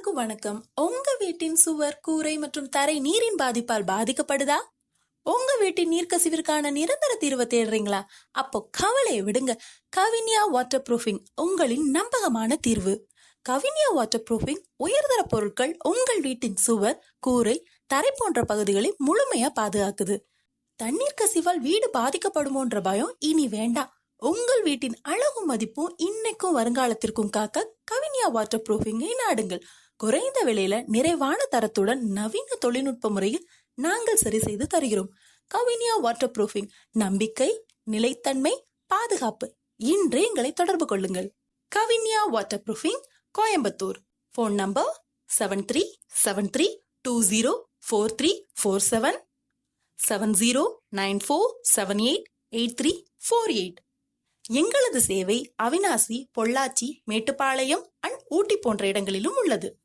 அனைவருக்கும் வணக்கம். உங்க வீட்டின் சுவர், கூரை மற்றும் தரை நீரின் பாதிப்பால் பாதிக்கப்படுதா? உங்க வீட்டின் நீர்க்கசிவிற்கான நிரந்தர தீர்வை தேடுறீங்களா? அப்போ கவலையை விடுங்க. கவினியா வாட்டர் ப்ரூஃபிங் உங்களின் நம்பகமான தீர்வு. கவினியா வாட்டர் ப்ரூஃபிங் உயர்தர பொருட்கள் உங்கள் வீட்டின் சுவர், கூரை, தரை போன்ற பகுதிகளை முழுமையா பாதுகாக்குது. தண்ணீர் கசிவால் வீடு பாதிக்கப்படுமோன்ற பயம் இனி வேண்டாம். உங்கள் வீட்டின் அழகு மதிப்பும் இன்னைக்கும் வருங்காலத்திற்கும் காக்க கவினியா வாட்டர் ப்ரூஃபிங்கை நாடுங்கள். குறைந்த விலையில நிறைவான தரத்துடன் நவீன தொழில்நுட்ப முறையில் நாங்கள் சரி செய்து தருகிறோம். கவினியா வாட்டர் ப்ரூஃபிங், நம்பிக்கை, நிலைத்தன்மை, பாதுகாப்பு. இன்றே எங்களை தொடர்பு கொள்ளுங்கள். Kaviniya water proofing, Coimbatore. Phone number 7373204347, 7094788348. எங்களது சேவை அவினாசி, பொள்ளாச்சி, மேட்டுப்பாளையம் அண்ட் ஊட்டி போன்ற இடங்களிலும் உள்ளது.